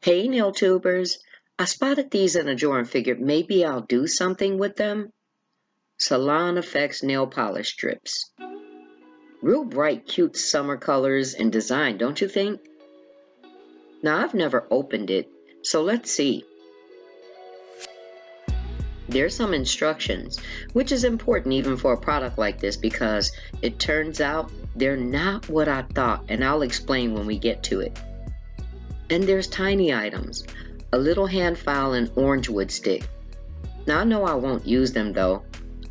Hey NailTubers, I spotted these in a drawer and figured maybe I'll do something with them. Salon Effects nail polish strips. Real bright, cute summer colors and design, don't you think? Now I've never opened it, so let's see. There's some instructions, which is important even for a product like this because it turns out they're not what I thought, and I'll explain when we get to it. And there's tiny items, a little hand file and orange wood stick. Now I know I won't use them though.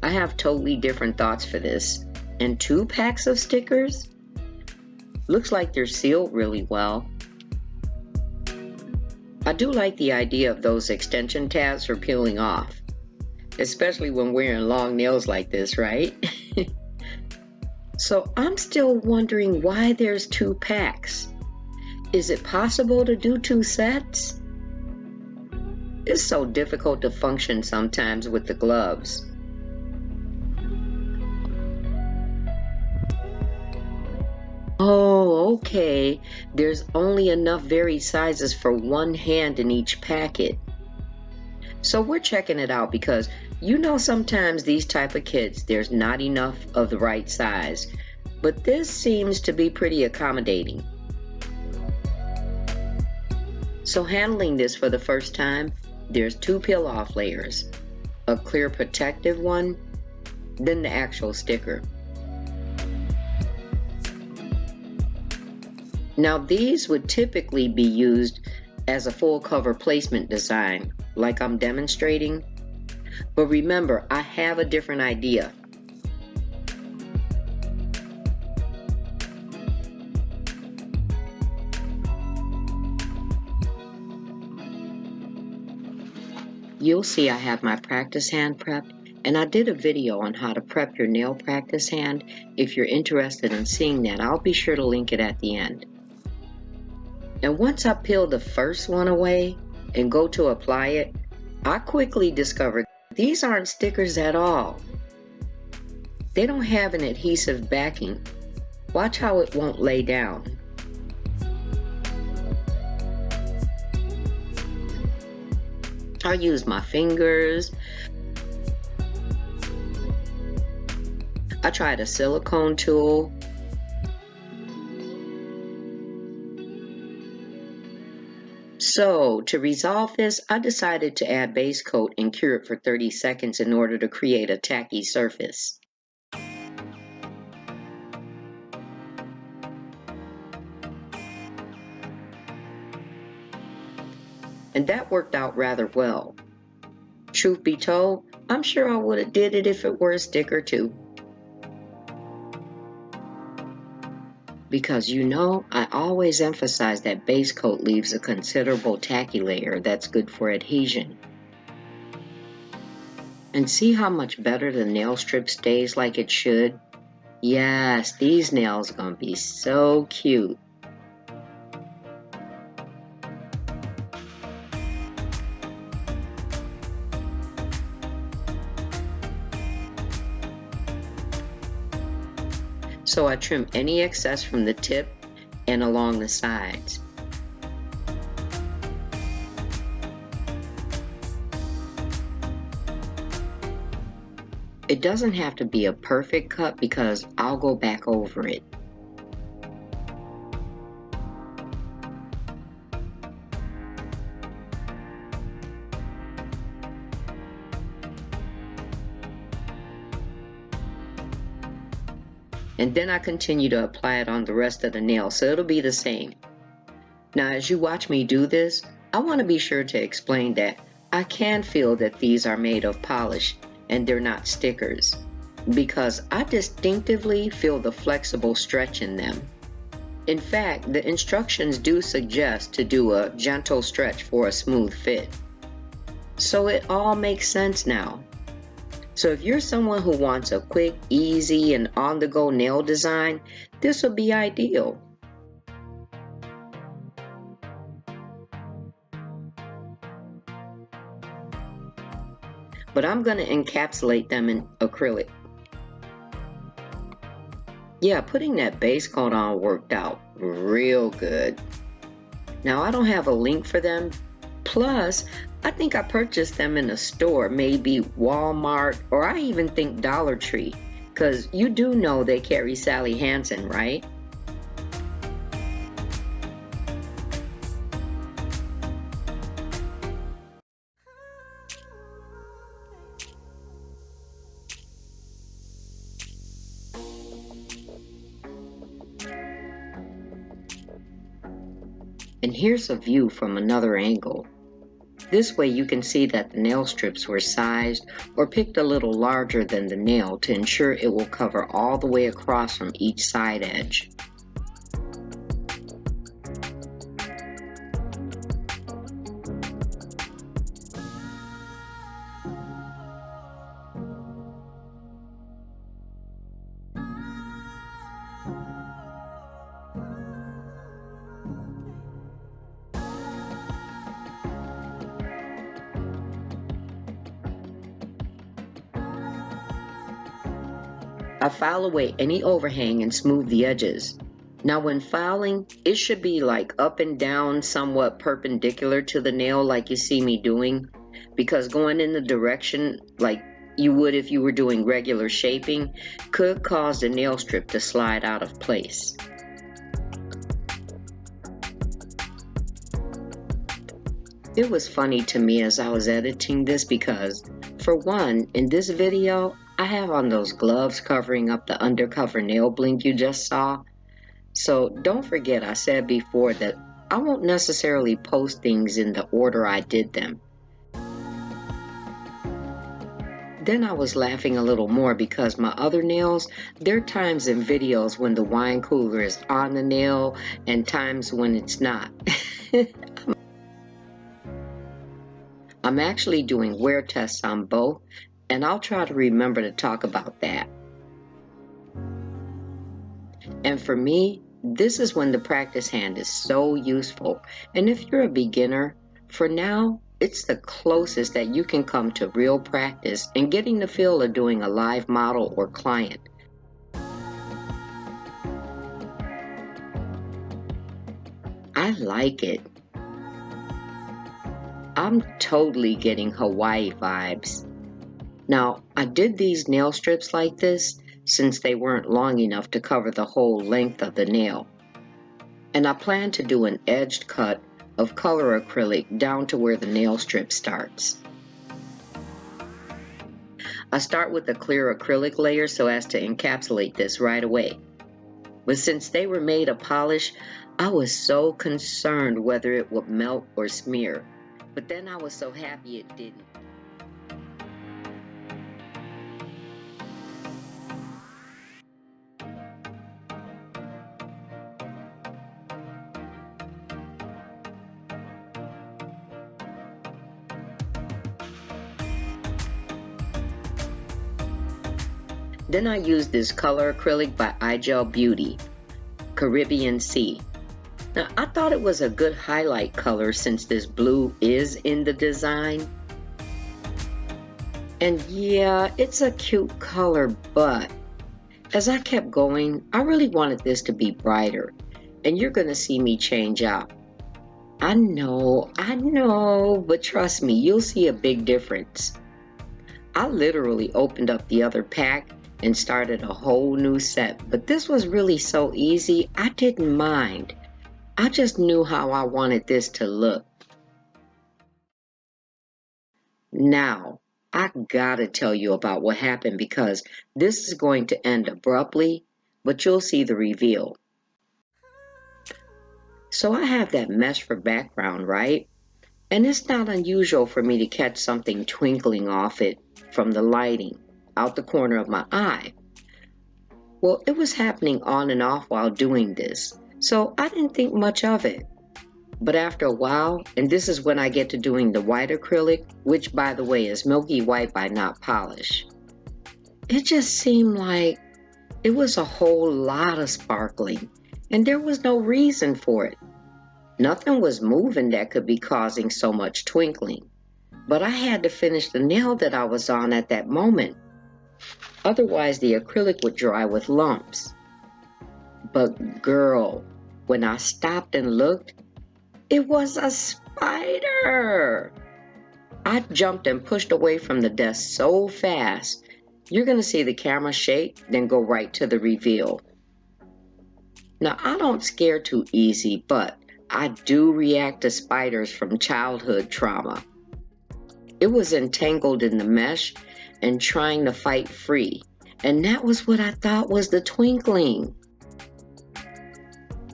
I have totally different thoughts for this. And 2 packs of stickers? Looks like they're sealed really well. I do like the idea of those extension tabs for peeling off, especially when wearing long nails like this, right? So I'm still wondering why there's 2 packs. Is it possible to do 2 sets? It's so difficult to function sometimes with the gloves. Oh, okay. There's only enough varied sizes for 1 hand in each packet. So we're checking it out because you know sometimes these type of kits, there's not enough of the right size. But this seems to be pretty accommodating. So handling this for the first time, there's 2 peel-off layers. A clear protective one, then the actual sticker. Now these would typically be used as a full cover placement design, like I'm demonstrating. But remember, I have a different idea. You'll see I have my practice hand prepped, and I did a video on how to prep your nail practice hand. If you're interested in seeing that, I'll be sure to link it at the end. And once I peel the first one away and go to apply it, I quickly discovered these aren't stickers at all. They don't have an adhesive backing. Watch how it won't lay down. I use my fingers. I tried a silicone tool. So to resolve this, I decided to add base coat and cure it for 30 seconds in order to create a tacky surface. And that worked out rather well. Truth be told, I'm sure I would have did it if it were a sticker too. Because you know, I always emphasize that base coat leaves a considerable tacky layer that's good for adhesion. And see how much better the nail strip stays like it should? Yes, these nails are gonna be so cute. So I trim any excess from the tip and along the sides. It doesn't have to be a perfect cut because I'll go back over it. And then I continue to apply it on the rest of the nail, so it'll be the same. Now as you watch me do this, I want to be sure to explain that I can feel that these are made of polish and they're not stickers, because I distinctively feel the flexible stretch in them. In fact, the instructions do suggest to do a gentle stretch for a smooth fit. So it all makes sense now. So if you're someone who wants a quick, easy, and on-the-go nail design, this will be ideal. But I'm going to encapsulate them in acrylic. Yeah, putting that base coat on worked out real good. Now I don't have a link for them. Plus, I think I purchased them in a store, maybe Walmart, or I even think Dollar Tree, because you do know they carry Sally Hansen, right? And here's a view from another angle. This way you can see that the nail strips were sized or picked a little larger than the nail to ensure it will cover all the way across from each side edge. I file away any overhang and smooth the edges. Now when filing, it should be like up and down, somewhat perpendicular to the nail like you see me doing, because going in the direction like you would if you were doing regular shaping could cause the nail strip to slide out of place. It was funny to me as I was editing this because, for one, in this video, I have on those gloves covering up the Undercover nail bling you just saw. So don't forget I said before that I won't necessarily post things in the order I did them. Then I was laughing a little more because my other nails, there are times in videos when the wine cooler is on the nail and times when it's not. I'm actually doing wear tests on both, and I'll try to remember to talk about that. And for me, this is when the practice hand is so useful. And if you're a beginner, for now, it's the closest that you can come to real practice and getting the feel of doing a live model or client. I like it. I'm totally getting Hawaii vibes. Now, I did these nail strips like this since they weren't long enough to cover the whole length of the nail. And I plan to do an edged cut of color acrylic down to where the nail strip starts. I start with a clear acrylic layer so as to encapsulate this right away. But since they were made of polish, I was so concerned whether it would melt or smear. But then I was so happy it didn't. Then I used this color acrylic by iGel Beauty, Caribbean Sea. Now I thought it was a good highlight color since this blue is in the design. And yeah, it's a cute color, but as I kept going, I really wanted this to be brighter, and you're gonna see me change out. I know, but trust me, you'll see a big difference. I literally opened up the other pack and started a whole new set, but this was really so easy, I didn't mind. I just knew how I wanted this to look. Now, I gotta tell you about what happened because this is going to end abruptly, but you'll see the reveal. So I have that mesh for background, right? And it's not unusual for me to catch something twinkling off it from the lighting out the corner of my eye. Well, it was happening on and off while doing this, so I didn't think much of it. But after a while, and this is when I get to doing the white acrylic, which by the way is Milky White by NotPolish, it just seemed like it was a whole lot of sparkling, and there was no reason for it. Nothing was moving that could be causing so much twinkling, but I had to finish the nail that I was on at that moment. Otherwise, the acrylic would dry with lumps. But girl, when I stopped and looked, It was a spider! I jumped and pushed away from the desk so fast. You're going to see the camera shake, then go right to the reveal. Now, I don't scare too easy, but I do react to spiders from childhood trauma. It was entangled in the mesh and trying to fight free, and that was what I thought was the twinkling.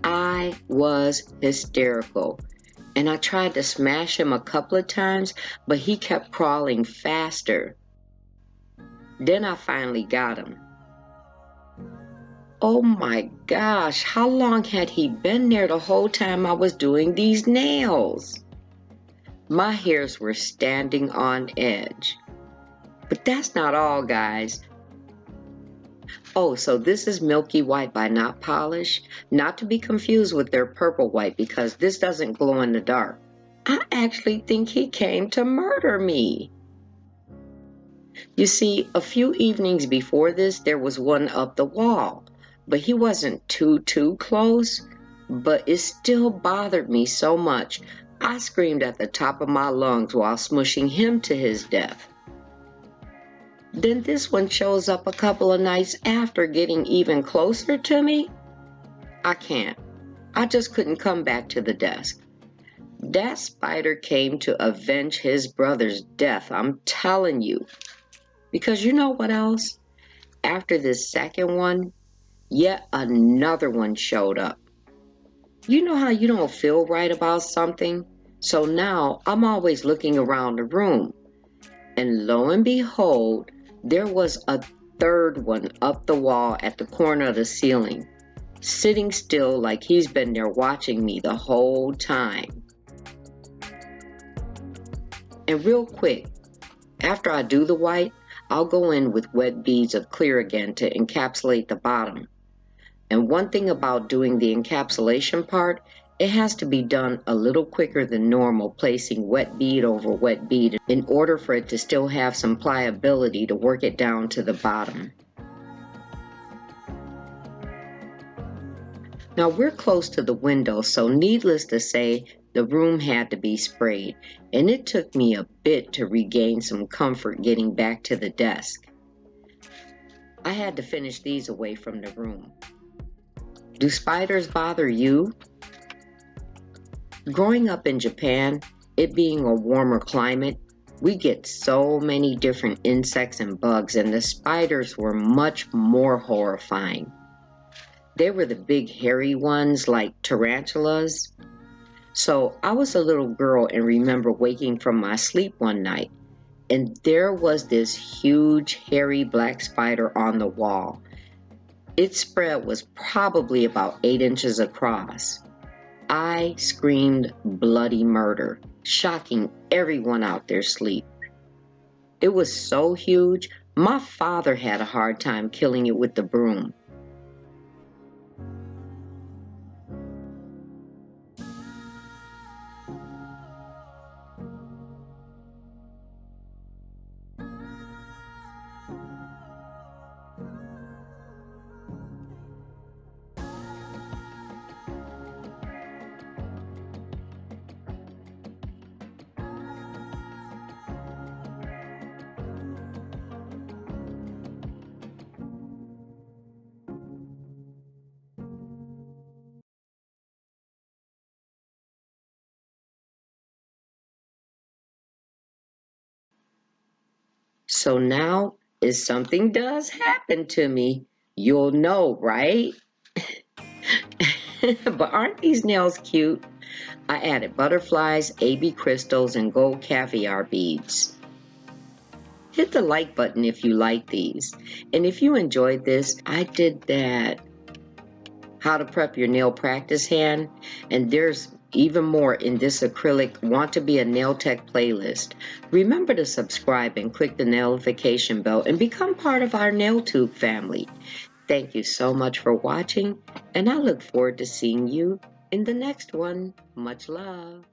I was hysterical, and I tried to smash him a couple of times, but he kept crawling faster. Then I finally got him. Oh my gosh, how long had he been there the whole time I was doing these nails? My hairs were standing on edge. But that's not all, guys. Oh, so this is Milky White by NotPolish, not to be confused with their Purple White because this doesn't glow in the dark. I actually think he came to murder me. You see, a few evenings before this, there was one up the wall, but he wasn't too close, but it still bothered me so much. I screamed at the top of my lungs while smushing him to his death. Then this one shows up a couple of nights after getting even closer to me. I can't. I just couldn't come back to the desk. That spider came to avenge his brother's death, I'm telling you. Because you know what else? After this second one, yet another one showed up. You know how you don't feel right about something? So now I'm always looking around the room. And lo and behold, there was a third one up the wall at the corner of the ceiling, sitting still like he's been there watching me the whole time. And real quick, after I do the white, I'll go in with wet beads of clear again to encapsulate the bottom. And one thing about doing the encapsulation part, it has to be done a little quicker than normal, placing wet bead over wet bead in order for it to still have some pliability to work it down to the bottom. Now we're close to the window, so needless to say, the room had to be sprayed, and it took me a bit to regain some comfort getting back to the desk. I had to finish these away from the room. Do spiders bother you? Growing up in Japan, it being a warmer climate, we get so many different insects and bugs, and the spiders were much more horrifying. They were the big hairy ones like tarantulas. So I was a little girl and remember waking from my sleep one night, and there was this huge hairy black spider on the wall. Its spread was probably about 8 inches across. I screamed bloody murder, shocking everyone out their sleep. It was so huge, my father had a hard time killing it with the broom. So now, if something does happen to me, you'll know, right? But aren't these nails cute? I added butterflies, AB crystals, and gold caviar beads. Hit the like button if you like these. And if you enjoyed this, I did that how to prep your nail practice hand, and there's even more in this acrylic want to be a nail tech playlist. Remember to subscribe and click the notification bell and become part of our NailTube family. Thank you so much for watching, and I look forward to seeing you in the next one. Much love.